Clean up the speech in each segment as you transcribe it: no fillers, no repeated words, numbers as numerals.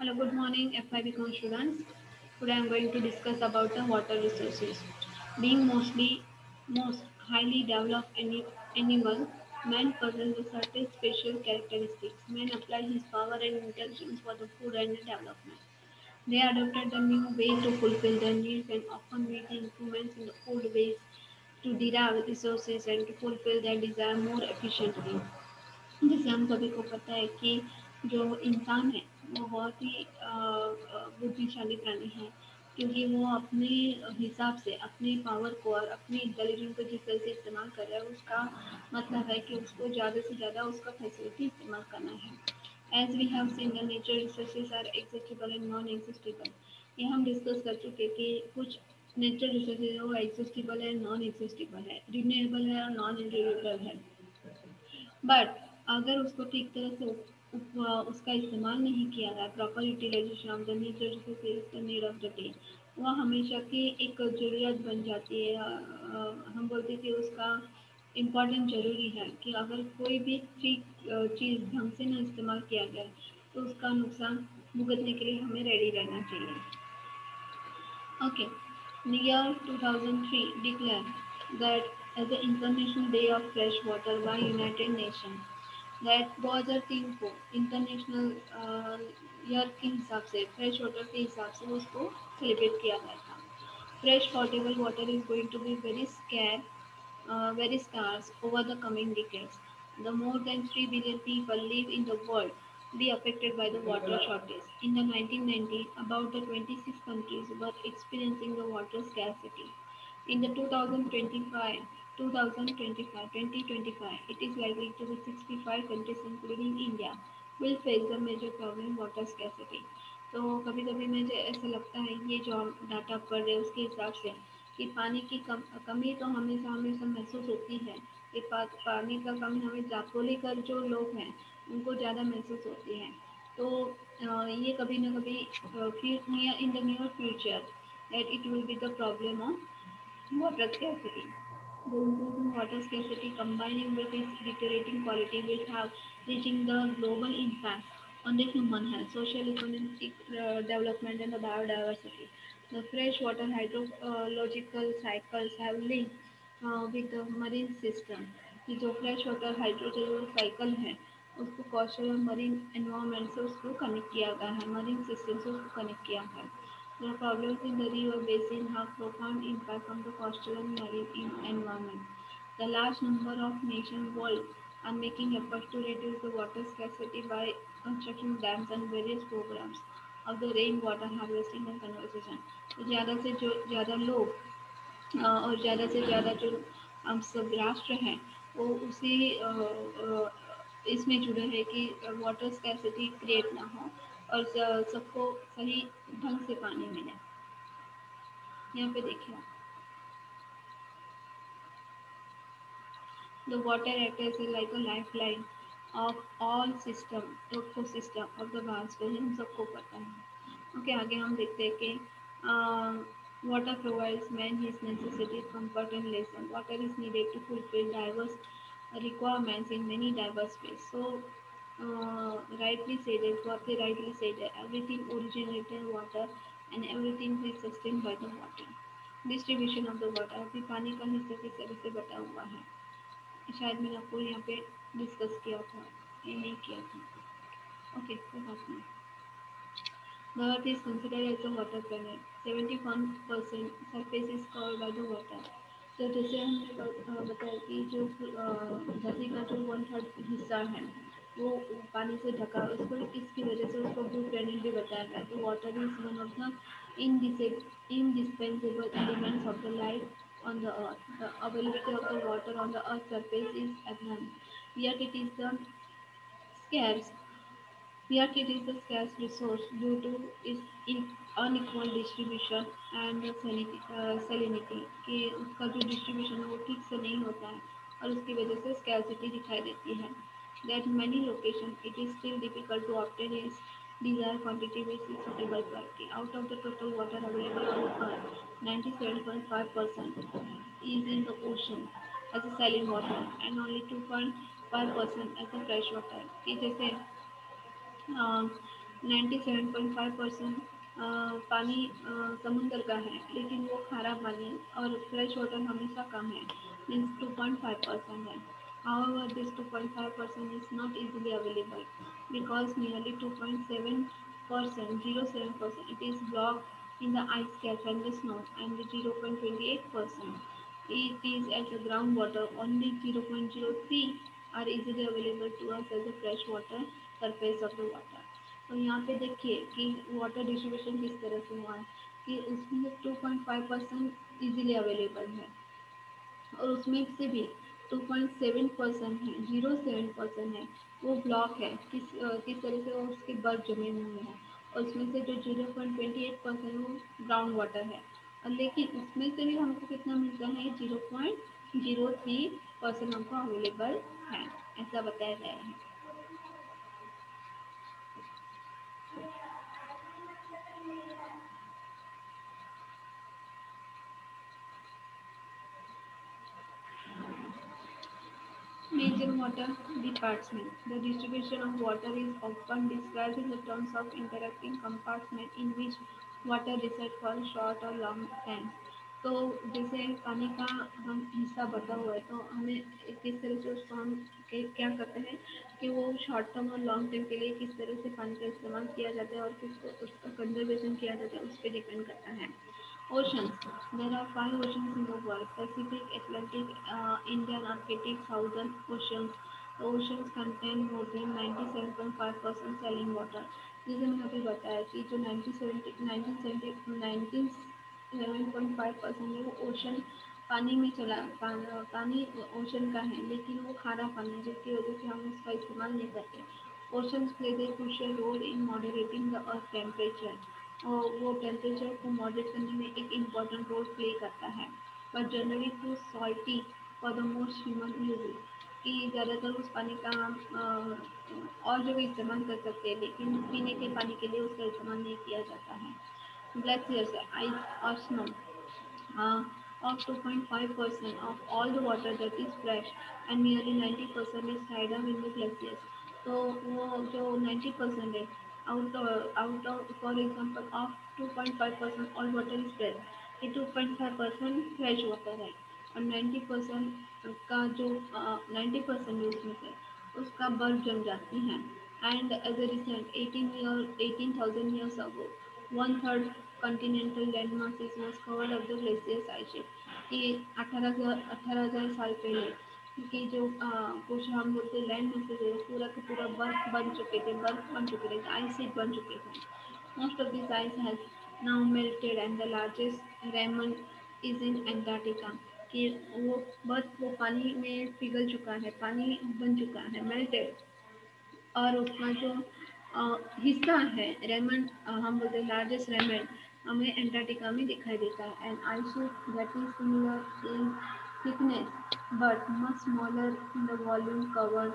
Hello, good morning, FIB students. Today I am going to discuss about the water resources. Being most highly developed animal, man possesses certain special characteristics. Man applies his power and intelligence for the food and development. They adopted the new ways to fulfill their needs and often made the improvements in the old ways to derive resources and to fulfill their desire more efficiently. जैसे हम सभी को पता है कि जो इंसान है वो बहुत ही बुद्धिशाली प्राणी है क्योंकि वो अपने हिसाब से अपने पावर को और अपने इंटेलिजेंस को जिस तरह से इस्तेमाल कर रहा है उसका मतलब है कि उसको ज़्यादा से ज़्यादा उसका फैसिलिटी इस्तेमाल करना है as we have seen the nature resources are exhaustible and non exhaustible ये हम डिस्कस कर चुके कि कुछ नेचर रिसोर्सेज है वो एग्जिस्टेबल है नॉन एग्जिस्टेबल है रिन्यूएबल है और नॉन रिन्यूएबल है बट अगर उसको ठीक तरह से उसका इस्तेमाल नहीं किया जाए proper utilisation of the nature resources the need of the day वह हमेशा की एक ज़रूरत बन जाती है हम बोलते हैं कि उसका इम्पोर्टेंट ज़रूरी है कि अगर कोई भी चीज़ ढंग से ना इस्तेमाल किया जाए तो उसका नुकसान भुगतने के लिए हमें रेडी रहना चाहिए Okay. In the year 2003 declared that as the International Day of Fresh Water by United Nations that 2003 को इंटरनेशनल ईयर के हिसाब से फ्रेश वाटर के हिसाब से उसको सेलिब्रेट किया गया था fresh portable water is going to be very scarce over the coming decades. The more than 3 billion people live in the world be affected by the water shortage. In the 1990s, about the 26 countries were experiencing the water scarcity. In the 2025, it is likely to be 65 countries including India will face the major problem water scarcity. तो कभी कभी मुझे ऐसा लगता है ये जो हम डाटा पढ़ रहे हैं उसके हिसाब से कि पानी की कमी तो हमेशा हमेशा महसूस होती है कि पानी का कमी हमें दापोली कर जो लोग हैं उनको ज़्यादा महसूस होती है तो ये कभी ना कभी near in the near future that it will be the problem of water scarcity. The increasing water scarcity combining with its deteriorating quality will have reaching the global impact on the human health, social, economic development and the biodiversity. The freshwater hydrological cycles have linked with the marine system. कि जो fresh water hydrogel cycle है उसको costal और marine environment से उसको connect किया गया है मरीन सिस्टम से उसको कनेक्ट किया है The problems in the river basin have profound impact on the coastal and marine environment. The large number of nations world are making efforts to reduce the water scarcity by constructing dams and various programs of the rainwater harvesting and conservation. तो ज़्यादा से जो ज़्यादा लोग और ज़्यादा से ज़्यादा जो हम सब राष्ट्र हैं वो उसी इसमें जुड़े हैं कि वाटर स्कैसिटी क्रिएट ना हो और सबको सही ढंग से पानी मिले यहाँ पे देखिए The water acts as like a lifeline of all system ecosystem of the vast world हम सबको पता है ओके आगे हम देखते हैं कि water provides man his necessity comfort and leisure water is needed to fulfill diverse requirements in many diverse ways so rightly said it what they rightly said that everything originated in water and everything is sustained by the water distribution of the water अभी पानी का हिस्सा किस तरह से बटा हुआ है शायद मैंने आपको यहाँ पे डिस्कस किया था ये नहीं किया था ओके कोई बात नहीं The earth is considered as a water planet. 71% surface is covered by the water. तो जैसे हमने बताया कि जो धरती का जो 1/3 हिस्सा है वो पानी से ढका है उसको इसकी वजह से उसको ब्लू प्लेनेट भी बताया गया तो water is one of the indispensable elements of the life on the earth. The availability of the water on the earth's surface is abundant, yet it is the scarce Yet it is a scarce resource due to its unequal distribution and salinity कि उसका जो distribution है वो ठीक से नहीं होता है और उसकी वजह से scarcity दिखाई देती है. That many locations it is still difficult to obtain its desired quantity with suitable quality. Out of the total water available on Earth, 97.5% is in the ocean as a saline water and only 2.5% as a fresh water. कि जैसे 97.5% पानी समुद्र का है, लेकिन वो खारा पानी और फ्रेश वाटर हमेशा कम है, मीन्स 2.5% है. However, this 2.5% is not easily available because nearly 2.7%, 0.7%, it is blocked in the ice cap and the snow, and 0.28% it is as a groundwater. Only 0.03 are easily available to us as a fresh water surface of the water. तो यहाँ पे देखिए कि water distribution किस तरह से हुआ है कि उसमें 2.5% इजीली अवेलेबल है और उसमें से भी 2.7% है, 0.7% है वो ब्लॉक है. किस तरह से वो उसके बर्फ जमे हुए हैं, और उसमें से जो 0.28% वो ग्राउंड वाटर है. और लेकिन उसमें से भी हमको कितना मिलता है, 0.03% हमको अवेलेबल है, ऐसा बताया गया है. Major water department. The distribution of water is often described in the terms of interacting compartment in which water resides for short or long time. तो जैसे पानी का हम हिस्सा बता हुआ है, तो हमें किस तरह से उसको हम क्या करते हैं कि वो शॉर्ट टर्म और लॉन्ग टर्म के लिए किस तरह से पानी का इस्तेमाल किया जाता है और किस उसका कंजर्वेशन किया जाता है, उस पर डिपेंड करता है. Oceans. There are five oceans in the world: Pacific, Atlantic, Indian, Arctic, Southern Oceans. The oceans contain more than 97.5% saline water. जैसे मैंने अभी बताया कि जो 97.5% है वो ओशन पानी में पानी ओशन का है, लेकिन वो खारा पानी है, जिसकी वजह से हम उसका इस्तेमाल नहीं करते. Oceans play a crucial role in moderating the earth temperature. और वो टेम्परेचर को मॉडरेट करने में एक इम्पॉर्टेंट रोल प्ले करता है. But generally too salty for the most human use, कि ज़्यादातर उस पानी का हम और जगह इस्तेमाल कर सकते हैं, लेकिन पीने के पानी के लिए उसका इस्तेमाल नहीं किया जाता है. ग्लेशियर्स, आइस और snow. Of 2.5% of all the water that is fresh and nearly 90% is tied up in the glaciers. तो वो जो 90% है, out of for example of 2.5% all water is fresh, ये 2.5% फ्रेश वाटर है, और 90% का जो 90% है उसमें से उसका बर्फ जम जाती है. And as a recent 18,000 years ago, one third continental land masses was covered of the glaciers ice sheet. कि 18,000 साल पहले कि जो कुछ हम बोलते लैंड मैसेज है, पूरा का पूरा बर्फ बन चुके थे, आइस शीट बन चुके थे. Most of this ice has now melted and the largest Raymond is in Antarctica. कि वो बर्फ वो पानी में पिघल चुका है, पानी बन चुका है, मेल्टेड, और उसका जो हिस्सा है रेमंड, हम बोलते हैं लार्जेस्ट रेमंड, हमें एंटार्क्टिका में दिखाई देता है. And iso that is similar in thickness but much smaller in the volume cover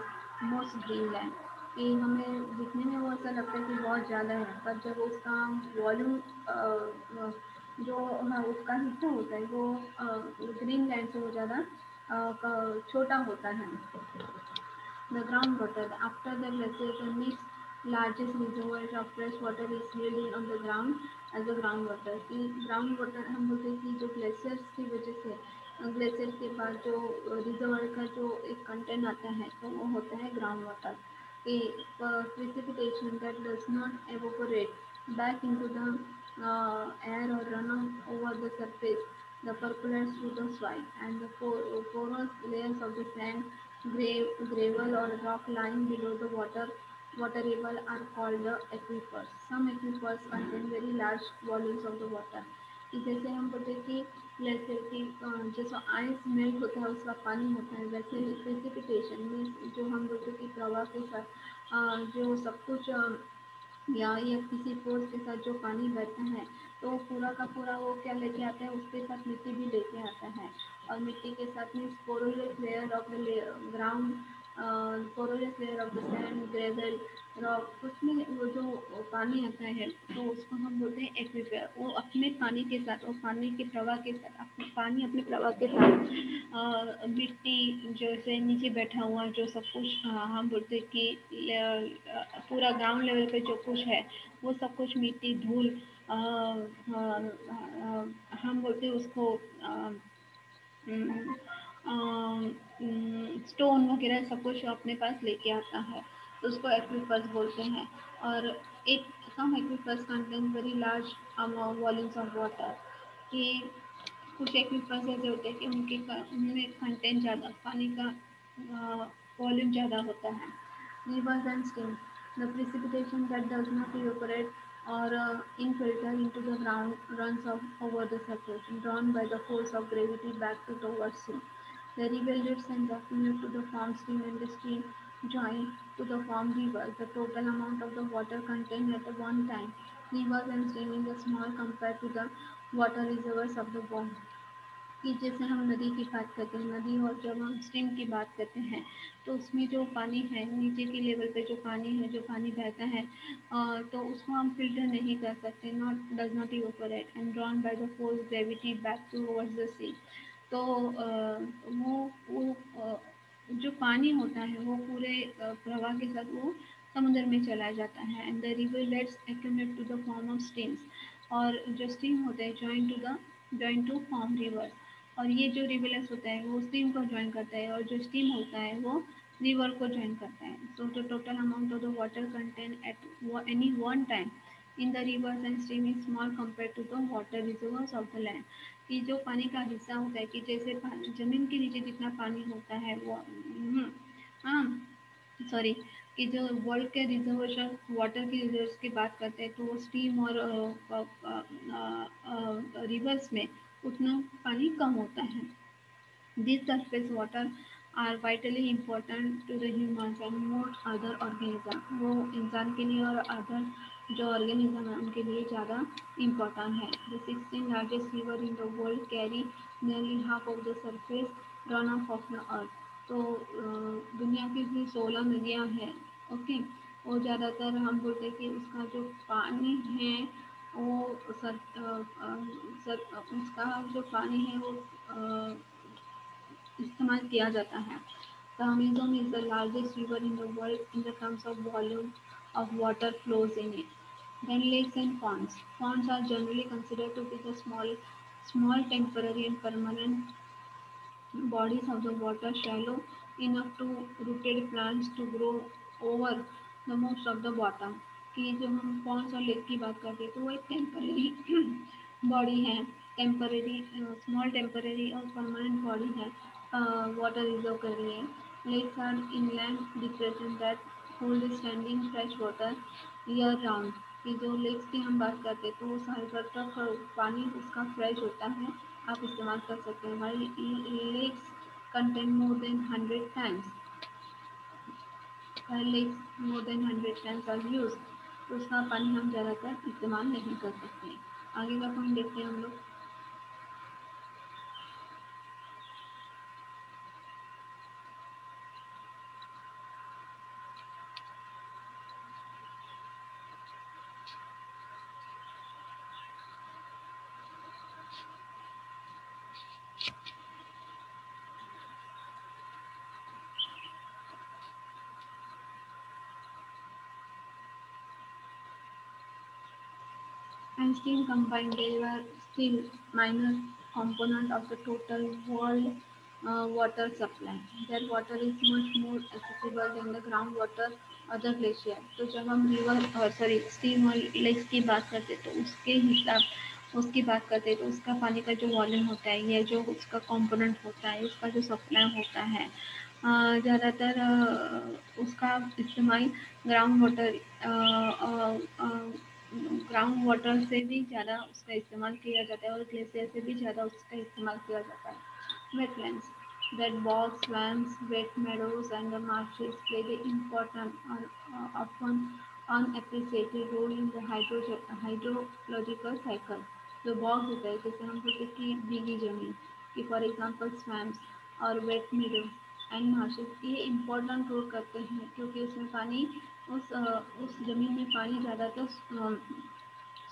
most Greenland. कि हमें दिखने में वो ऐसा लगता है कि बहुत ज़्यादा है, पर जब उसका वॉल्यूम जो हाँ उसका हिस्सा होता है वो ग्रीनलैंड से वो ज़्यादा छोटा होता है. The groundwater. After the glaciation, its largest reservoir of fresh water is held on the ground as the groundwater. कि groundwater हम बोलते हैं कि जो ग्लेशियर्स की वजह से ग्लेशियर के बाद जो रिजर्वर का जो एक कंटेंट आता है, तो वो होता है ग्राउंड वाटर. कि precipitation that does not evaporate back into the air or run over the surface, the percolates through the soil, and the porous layers of the sand, gravel or rock lying below the water table are called the aquifers. Some aquifers contain very large volumes of the water. कि जैसे हम बोलते हैं कि glacier की जैसे ice melt होता है उसका पानी होता है, वैसे प्रेसिपिटेशन में जो हम बोलते हैं कि प्रवाह के साथ जो सब कुछ या किसी फोर्स के साथ जो पानी बहता है, तो पूरा का पूरा वो क्या लेके आता है, उसके साथ मिट्टी भी लेके आता है. और मिट्टी के साथ में porous layer of the ground porous layer of the sand, gravel, rock, उसमें वो जो पानी आता है तो उसको हम बोलते हैं एक्वीफर। वो अपने पानी के साथ, वो पानी के प्रवाह के साथ, पानी अपने प्रवाह के साथ मिट्टी जैसे नीचे बैठा हुआ जो सब कुछ, हम बोलते हैं कि पूरा ग्राउंड लेवल पे जो कुछ है वो सब कुछ मिट्टी, धूल, हम बोलते हैं उसको स्टोन वगैरह सब कुछ अपने पास लेके आता है, तो उसको एक्वीफर्स बोलते हैं। और एक some aquifers contain very large volumes of water, कि कुछ एक्वीफर्स ऐसे होते हैं कि उनमें कंटेंट ज़्यादा, पानी का वॉल्यूम ज़्यादा होता है। Rivers and streams, the precipitation that does not evaporate or infiltrate into the ground runs over the surface, drawn by the force of gravity back to towards sea. The river leads and accumulate to the form stream, and the stream join to the form river. The total amount of the water contained at one time, rivers and stream is small compared to the water reservoirs of the world. कि जैसे हम नदी की बात करते हैं, नदी और जब हम स्ट्रीम की बात करते हैं तो उसमें जो पानी है, नीचे के लेवल पे जो पानी है, जो पानी बहता है, तो उसको हम फिल्टर नहीं कर सकते, not does not evaporate and drawn by the force gravity back towards the sea. तो वो जो पानी होता है वो पूरे प्रवाह के साथ वो समुद्र में चला जाता है, and the rivulets accumulate to the form of streams. और जो स्ट्रीम होता है जॉइन टू फॉर्म रिवर। और ये जो रिवरलेट्स होता है वो स्ट्रीम को ज्वाइन करता है, और जो स्ट्रीम होता है वो रिवर को ज्वाइन करता है। So the total amount of the water content at any one time in the rivers and stream is small compare to the water reservoirs of the land. कि जो पानी का हिस्सा होता है, कि जैसे जमीन के नीचे जितना पानी होता है वो, हाँ, सॉरी, कि जो वर्ल्ड के रिजर्वेशन वाटर की रिजर्व्स की बात करते हैं तो वो स्ट्रीम और रिवर्स में उतना पानी कम होता है। These surface water are vitally important to the humans and most other organism. वो इंसान के लिए और अदर जो ऑर्गेनिज्म है उनके लिए ज़्यादा इम्पोर्टेंट है। The 16 largest river in the world carry nearly half of the surface runoff of the earth. तो दुनिया की भी 16 नदियाँ हैं, ओके। और ज़्यादातर हम बोलते हैं कि उसका जो पानी है वो उसका जो पानी है वो इस्तेमाल किया जाता है। The Amazon is the largest river in the world in the terms of volume of water flows in it. Then lakes and ponds. Ponds are generally considered to be the small temporary and permanent bodies of the water, shallow enough to rooted plants to grow over the most of the bottom। कि जो हम Pond's और lake की बात करते हैं तो वो एक टेम्परेरी बॉडी है, टेम्परेरी, स्मॉल टेम्परेरी और परमानेंट बॉडी है, वाटर रिजर्व कर रही है। Lakes are inland depression that hold standing fresh water year round. कि जो लेक्स की हम बात करते हैं तो वो साल भर तक पानी उसका फ्रेश होता है, आप इस्तेमाल कर सकते हैं। while lakes contain more than 100 times, while lakes more than 100 times are used, तो उसका पानी हम ज़्यादातर इस्तेमाल नहीं कर सकते। आगे का पॉइंट देखते हैं हम लोग। And steam combined, they were still minor component of the total world water supply. Their water is much more accessible than the groundwater other glacier। तो जब हम रिवर और सॉरी स्टीम और लेक्स की बात करते तो उसके हिसाब उसकी बात करते तो उसका पानी का जो वॉल्यूम होता है या जो उसका कंपोनेंट होता है, उसका जो सप्लाई होता है, ज़्यादातर उसका इस्तेमाल ग्राउंड वाटर ग्राउंड वाटर से भी ज़्यादा उसका इस्तेमाल किया जाता है और ग्लेशियर से भी ज़्यादा उसका इस्तेमाल किया जाता है। Wetlands, that bogs, swamps, wet meadows and the marshes play the important or often unappreciated role in the hydrological cycle। जो bogs होता है, जैसे हम बोलते हैं कि भीगी जमीन, कि फॉर एग्जांपल swamps और wet meadows, एंड मार्शेस ये इम्पोर्टेंट रोल करते हैं क्योंकि उसमें पानी उस ज़मीन में पानी ज़्यादातर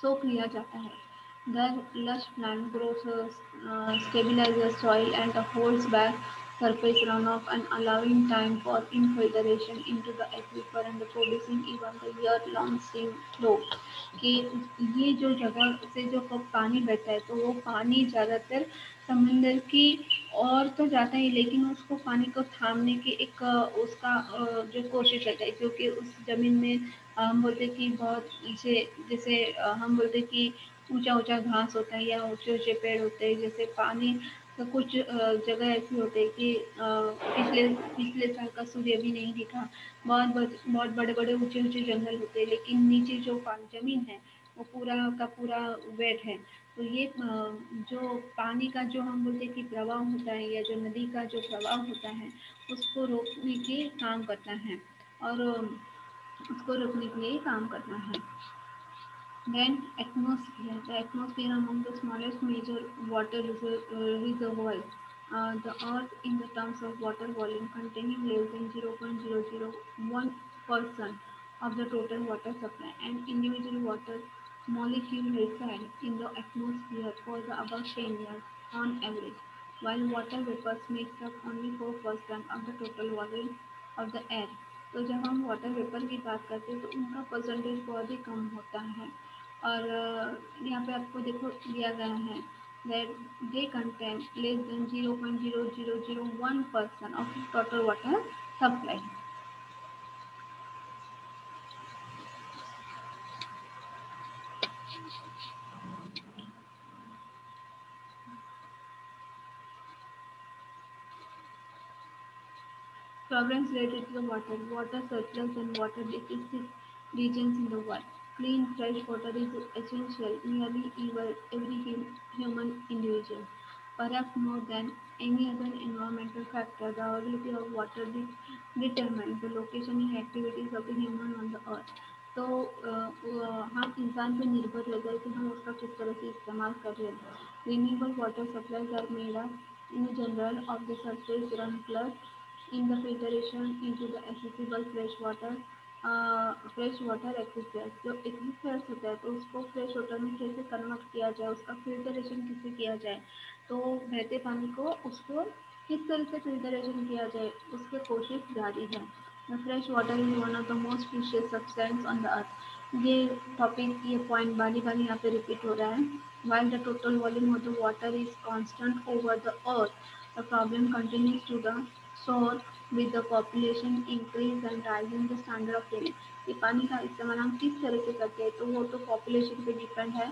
सोख लिया जाता है. Then lush plant growth stabilizes soil and holds back surface runoff and allowing time for infiltration into the aquifer and producing even the year-long stream flow. कि ये जो जगह से जो पानी बहता है तो वो पानी ज़्यादातर समंदर की और तो जाता ही लेकिन उसको पानी को थामने की एक उसका जो कोशिश रहता है क्योंकि उस जमीन में हम बोलते कि बहुत नीचे जैसे हम बोलते कि ऊंचा ऊंचा घास होता है या ऊंचे ऊंचे पेड़ होते हैं जैसे पानी तो कुछ जगह ऐसी होती है कि पिछले पिछले साल का सूर्य भी नहीं दिखा. बहुत बड़े बड़े ऊंचे ऊंचे जंगल होते हैं लेकिन नीचे जो जमीन है वो पूरा का पूरा वेट है. तो ये जो पानी का जो हम बोलते हैं कि प्रवाह होता है या जो नदी का जो प्रवाह होता है उसको रोकने के काम करता है और उसको रोकने के लिए काम करना है. Then atmosphere. The atmosphere among the smallest major water reservoirs. The Earth, in the terms of water volume, containing less than 0.001% of the total water supply, and individual water molecule reside in the atmosphere for the above 10 years on average, while water vapors makes up only 4% of the total volume of the air. तो जब हम water vapour की बात करते हैं तो उनका percentage बहुत ही कम होता है और यहाँ पे आपको देखो दिया गया है that they contain less than 0.0001% of total water supply. Problems related to the water surplus and water deficit regions in the world. Clean fresh water is essential nearly every human individual. Perhaps more than any other environmental factor, the availability of water determines the location and activities of the human on the earth. तो हम इंसान पे निर्भर रहता है कि हम उसका किस तरह से इस्तेमाल कर रहे हैं. Renewable water supplies are made up in general of the surface run plus in the filtration into the accessible fresh water aquifers. जो एक्विफर्स होता है तो उसको फ्रेश वाटर में कैसे कन्वर्ट किया जाए उसका फिल्टरेशन कैसे किया जाए तो बहते पानी को उसको किस तरह से फिल्टरेशन किया जाए उसकी कोशिश जारी है. The fresh water is one of the most precious substance on the earth. ये टॉपिक ये पॉइंट बारी बारी यहाँ पे रिपीट हो रहा है. while the total volume of the water is constant over the earth, the problem continues to the soar with the population increase and rising the standard of living. ये पानी का इस्तेमाल हम किस तरह से करते हैं तो वो तो पॉपुलेशन पे डिपेंड है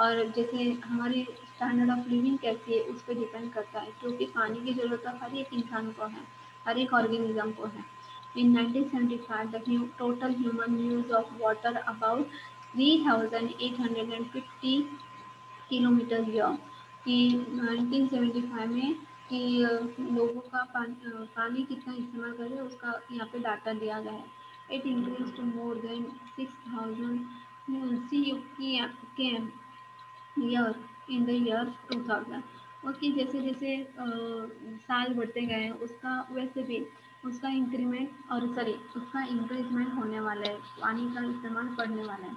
और जैसे हमारी स्टैंडर्ड ऑफ लिविंग कैसी है उस पर डिपेंड करता है क्योंकि पानी की ज़रूरत हर एक इंसान को है हर एक ऑर्गेनिज्म को है. In 1975, the total human use of water about 3,850 kilometre year कि 1975 में कि लोगों का पानी कितना इस्तेमाल कर रहे हैं उसका यहाँ पे डाटा दिया गया है. It increase to more than 6,000 C U K M year in the year 2000. उसकी जैसे जैसे साल बढ़ते गए हैं उसका वैसे भी उसका इंक्रीमेंट और सॉरी उसका इंक्रीजमेंट होने वाला है पानी का इस्तेमाल बढ़ने वाला है.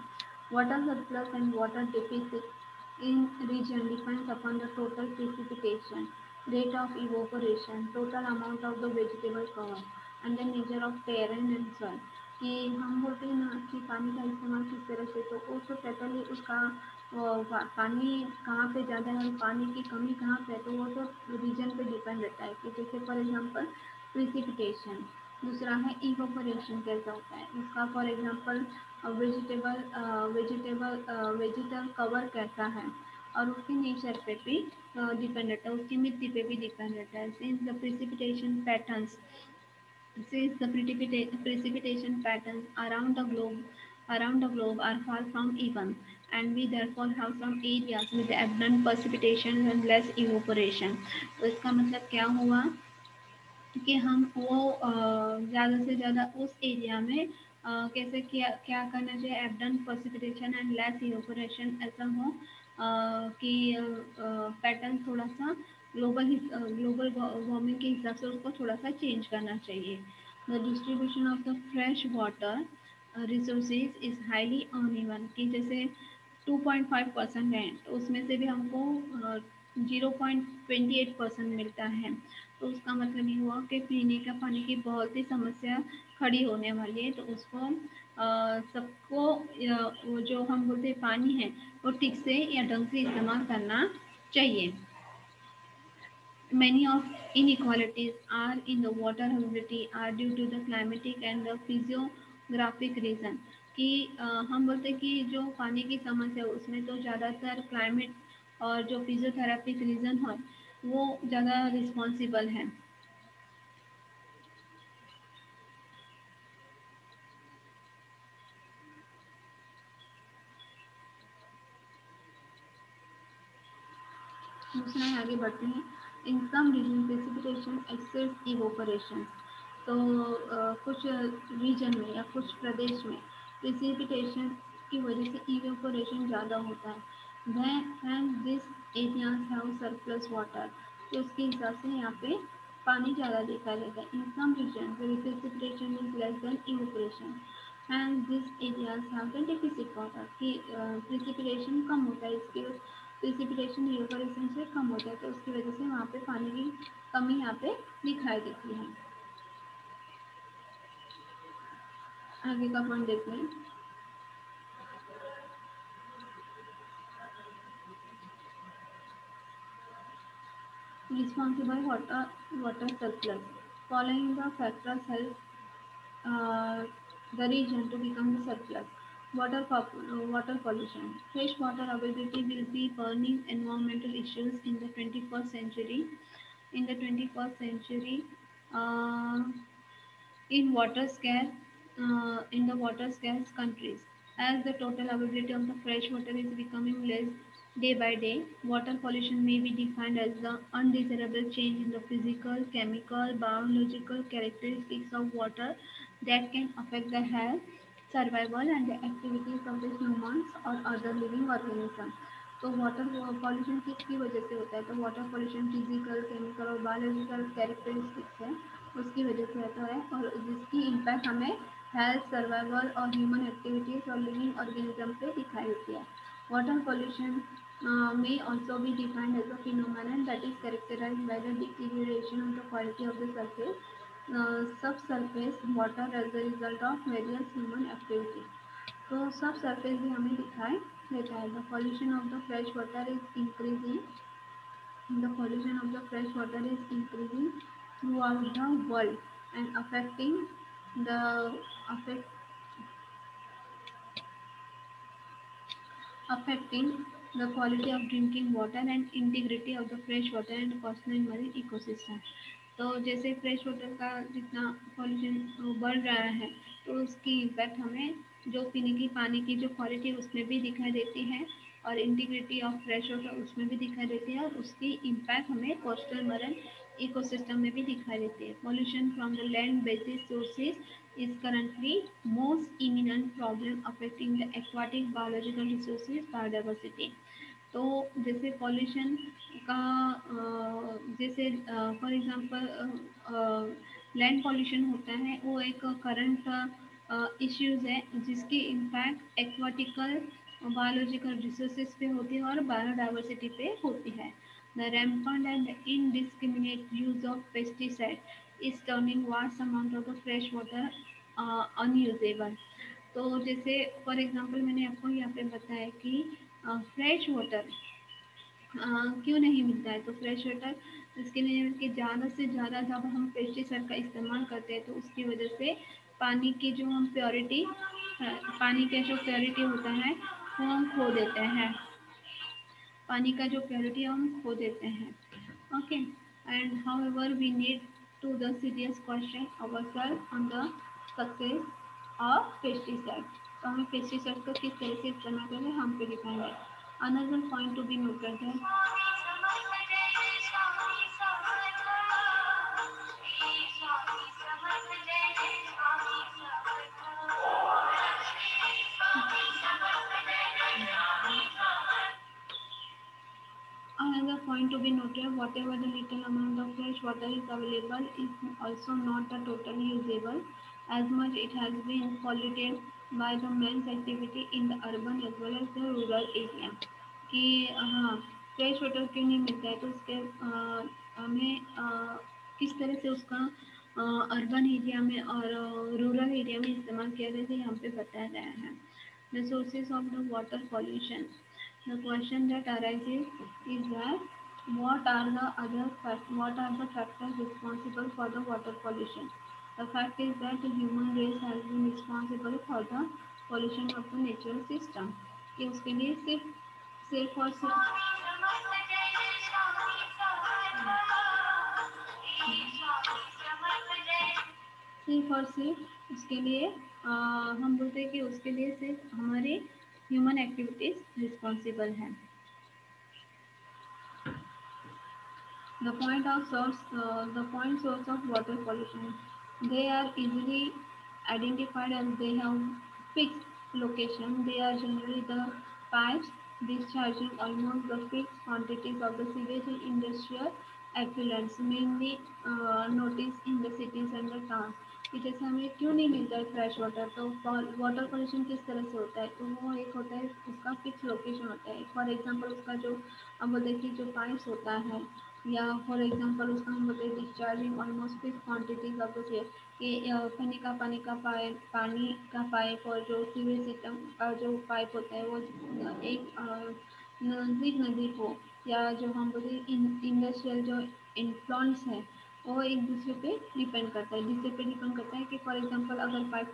Water surplus and water deficit in region depends upon the total precipitation, rate of evaporation, total amount of the vegetable cover, and the nature of terrain and soil. कि हम बोलते हैं ना कि पानी का इस्तेमाल किस तरह से तो उसको टोटली उसका पानी कहाँ पे ज़्यादा है और पानी की कमी कहाँ पे है तो वो तो रीजन पे डिपेंड रहता है कि जैसे फॉर एग्जांपल प्रिसिपिटेशन. दूसरा है इवोपरेशन कैसा होता है उसका फॉर एग्जांपल वेजिटल कवर कैसा है और उसके नेचर पे भी डिपेंड रहता है उसकी मिट्टी पे भी डिपेंड रहता है. Since the precipitation patterns since the precipitation patterns around the globe are far from even, and we therefore have some areas with abundant precipitation and less evaporation. तो इसका मतलब क्या हुआ कि हम वो ज़्यादा से ज़्यादा उस एरिया में कैसे क्या करना चाहिए एबडंट प्रेसिपिटेशन एंड लेस इवेपोरेशन ऐसा हो कि पैटर्न थोड़ा सा ग्लोबल वार्मिंग के हिसाब से उसको थोड़ा सा चेंज करना चाहिए. The distribution of the fresh water resources is highly uneven, कि जैसे 2.5% है तो उसमें से भी हमको 0.28% मिलता है. तो उसका मतलब ये हुआ कि पीने का पानी की बहुत ही समस्या खड़ी होने वाली है. तो उसको सबको वो जो हम बोलते हैं पानी है वो ठीक से या ढंग से इस्तेमाल करना चाहिए. Many of inequalities are in the water availability are due to the climatic and the physiographic reason, कि हम बोलते हैं कि जो पानी की समस्या है उसमें तो ज़्यादातर क्लाइमेट और जो फिजियोथेरापिक रीज़न है वो ज़्यादा रिस्पॉन्सिबल है. दूसरा है, आगे बढ़ते हैं. In some region precipitation excess evaporation. तो कुछ रीजन में या कुछ प्रदेश में प्रेसिपिटेशन की वजह से इवोपरेशन ज़्यादा होता है. And this areas have surplus water. तो उसके हिसाब से यहाँ पे पानी ज़्यादा देखा जाता है. In some region precipitation is less than evaporation and this areas have the deficit water, कि प्रेसिपिटेशन कम होता है, इसके प्रेसिपिटेशन इवेपोरेशन से कम होता है. तो उसकी वजह से वहाँ पे पानी की कमी यहाँ पे दिखाई देती है. आगे का पॉइंट देखते हैं. Responsible water surplus. Following the factors help the region to become the surplus. Water pollution. Fresh water availability will be burning environmental issues in the 21st century. In the 21st century, uh, in the water scarce countries, as the total availability of the fresh water is becoming less day by day. Water pollution may be defined as the undesirable change in the physical, chemical, biological characteristics of water that can affect the health, survival and the activities of the humans or other living organisms. तो water pollution किसकी वजह से होता है? तो water pollution physical, chemical और biological characteristics है उसकी वजह से होता है, और जिसकी इम्पैक्ट हमें हेल्थ, सर्वाइवल और ह्यूमन एक्टिविटीज और लिविंग ऑर्गेनिज्म पे दिखाई देती है. Water pollution may also be defined as a phenomenon that is characterized by the deterioration of the quality of the surface, subsurface water as a result of various human activities. तो सब surface भी हमें दिखाई देता है. The pollution of the fresh water is increasing. The pollution of the fresh water is increasing throughout the world and the affect, affecting the quality of drinking water and integrity of the fresh water and coastal and marine ecosystem. तो जैसे fresh water का जितना pollution बढ़ रहा है तो उसकी impact हमें जो पीने की पानी की जो क्वालिटी उसमें भी दिखाई देती है और इंटीग्रिटी ऑफ फ्रेश वाटर उसमें भी दिखाई देती है, और उसकी इम्पैक्ट हमें कोस्टल मरीन इकोसिस्टम में भी दिखाई देती है. Pollution from the land basis sources is currently most imminent problem affecting the aquatic biological resources biodiversity. तो जैसे पॉल्यूशन का जैसे फॉर एग्जांपल लैंड पॉल्यूशन होता है वो एक करंट इश्यूज है जिसकी इम्पैक्ट एक्वाटिकल बायोलॉजिकल रिसोर्सेज पे होती है और बायोडाइवर्सिटी पे होती है. The rampant and indiscriminate use of pesticide is turning vast amount of the fresh water unusable. तो जैसे फॉर एग्जांपल मैंने आपको यहाँ पे बताया कि फ्रेश वाटर क्यों नहीं मिलता है. तो फ्रेश वाटर इसके लिए कि ज़्यादा से ज़्यादा जब हम पेस्टिसाइड का इस्तेमाल करते हैं तो उसकी वजह से पानी की जो हम प्योरिटी पानी का जो प्योरिटी होता है वो हम खो देते हैं. पानी का जो प्योरिटी हम खो देते हैं. Okay. And however we need to the serious question ourselves on the success of pesticide. तो हमें पेस्टिसाइड को किस तरह से इस्तेमाल करें हम पे डिपेंड है. Another point to be noted है. Another point to be noted, whatever the little amount of fresh water is available is also not a totally usable, as much it has been polluted by the man's activity in the urban as well as the rural area. कि हाँ, fresh water क्यों नहीं मिलता है, तो उसके हमें किस तरह से उसका अर्बन एरिया में और रूरल एरिया में इस्तेमाल किया जाता है यहाँ पे बताया गया है. The sources of the water pollution. The question that arises is that what are the factors responsible for the water pollution? The fact is that the human race has been responsible for the pollution of the natural system. कि उसके लिए सिर्फ और सिर्फ उसके लिए हम बोलते हैं कि उसके लिए सिर्फ हमारे ह्यूमन एक्टिविटीज रिस्पॉन्सिबल हैं. The point source of water pollution. They are easily identified as they have fixed location. They are generally the pipes discharging almost the fixed quantities of the sewage in industrial effluents, mainly noticed in the cities and the towns. कि जैसे हमें क्यों नहीं मिलता है fresh water, तो water pollution किस तरह से होता है, तो वो एक होता है उसका फिक्स लोकेशन होता है. फॉर एग्जांपल उसका जो हम बोलते हैं कि जो पाइप्स होता है, या फॉर एग्जांपल उसका हम बोलते हैं discharging almost fix quantities of the sewage, कि पानी का पाइप और जो सीवेज सिस्टम का जो पाइप होता है वो एक नज़दीक नदी को, या जो हम बोलते हैं इंडस्ट्रियल जो इन्फ्लुएंस है वो एक दूसरे पे डिपेंड करता है. जिससे पे डिपेंड करता है कि फॉर एग्जांपल अगर पाइप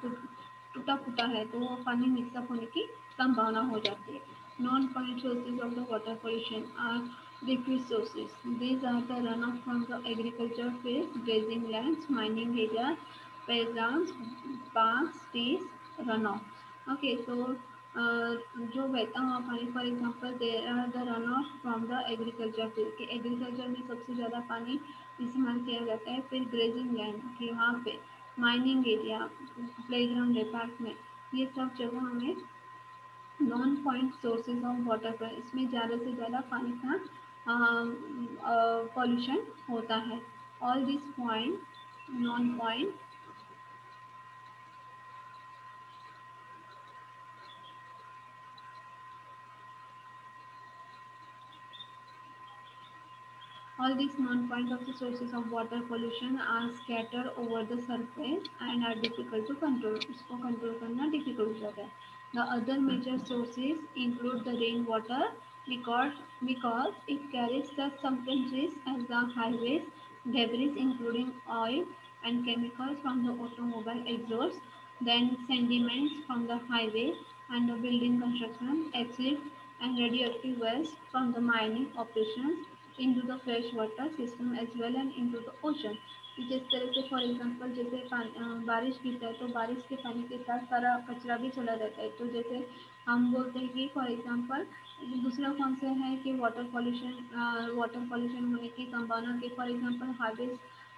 टूटा फूटा है तो वो पानी मिक्सअप होने की संभावना हो जाती है. Non point sources of the water pollution are diffuse sources. These are the runoff from the agriculture fields, grazing lands, mining areas, playgrounds, parks, trees, runoff. Okay, so जो बहता हुआ पानी, for example there are the runoff from the agriculture field, कि agriculture में सबसे ज़्यादा पानी इस्तेमाल किया जाता है. फिर ग्रेजिंग लैंड, कि वहाँ पे माइनिंग एरिया, प्लेग्राउंड है पार्क में, ये सब जगह हमें non point sources of water पर इसमें ज़्यादा से ज़्यादा पानी का पॉल्यूशन होता है. All this point non point All these non-point of the sources of water pollution are scattered over the surface and are difficult to control. इसको control करना difficult हो जाता है. The other major sources include the rainwater, because it carries such substances as the highways, debris including oil and chemicals from the automobile exhaust, then sediments from the highway and the building construction, acid and radioactive waste from the mining operations into the fresh water system as well and into the ocean. जिस तरह से for example जैसे बारिश गिरता है तो बारिश के पानी के साथ सारा कचरा भी चला जाता है. तो जैसे हम बोलते हैं कि फॉर एग्जांपल दूसरा कौन सा है कि वाटर पॉल्यूशन होने की संभावना, कि फॉर एग्जांपल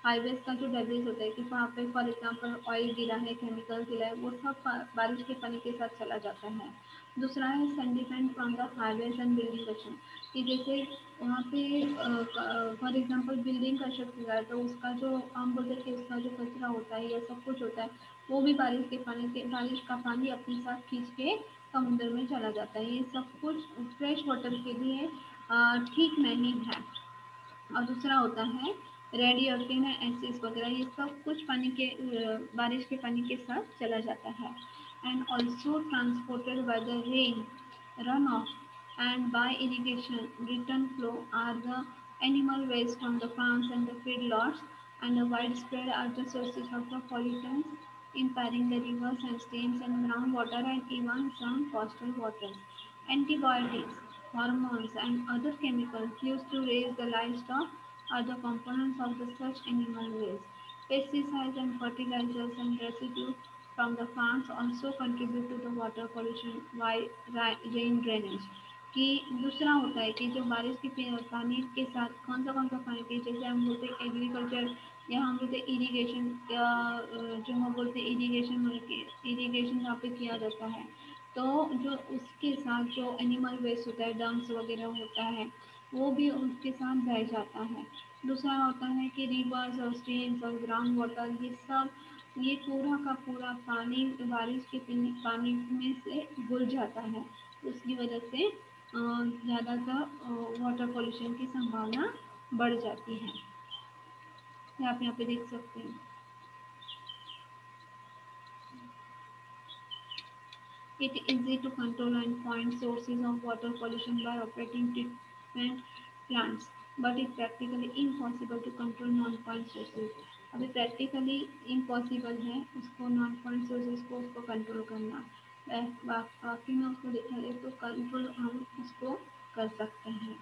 हाईवेज का जो डेब्रिस होता है कि वहाँ पे फॉर एग्जांपल ऑयल गिरा है, केमिकल गिरा है, वो सब बारिश के पानी के साथ चला जाता है. दूसरा है sediment from the highways and building construction, कि जैसे वहाँ पे फॉर एग्जांपल बिल्डिंग कंस्ट्रक्ट हुआ है तो उसका जो हम बोलते हैं कि उसका जो कचरा होता है या सब कुछ होता है वो भी बारिश का पानी अपने साथ खींच के समुद्र में चला जाता है. ये सब कुछ फ्रेश वाटर के लिए ठीक नहीं है. और दूसरा होता है रेडियो एक्टिव एसिड्स वगैरह, ये सब कुछ बारिश के पानी के साथ चला जाता है. And also transported by the rain run of and by irrigation return flow are the animal waste from the farms and the feedlots, and the widespread are the sources of the pollutants impairing the rivers and streams and groundwater and even some coastal waters. Antibiotics, hormones and other chemicals used to raise the livestock are the components of the such animal waste. Pesticides and fertilizers and residues from the farms also contribute to the water pollution by rain drainage. कि दूसरा होता है कि जो बारिश के पानी के साथ कौन सा पानी की, जैसे हम बोलते हैं एग्रीकल्चर या हम बोलते इरीगेशन, या जो हम बोलते इरीगेशन यहाँ पे किया जाता है, तो जो उसके साथ जो एनिमल वेस्ट होता है, डंग्स वगैरह होता है, वो भी उसके साथ बह जाता है। दूसरा होता है कि रिवर्स और स्ट्रीम्स और ग्राउंड वाटर ये पूरा का पूरा पानी बारिश के पानी में से घुल जाता है। उसकी वजह से ज़्यादातर वाटर पॉल्यूशन की संभावना बढ़ जाती है। ये आप यहाँ पे देख सकते हैं। It is easy to control and point sources of water pollution by operating treatment plants, but it's practically impossible to control non-point sources. अभी practically impossible है उसको non-point sources को उसको control करना। बाकी में उसको देखा जाए तो control हम उसको कर सकते हैं।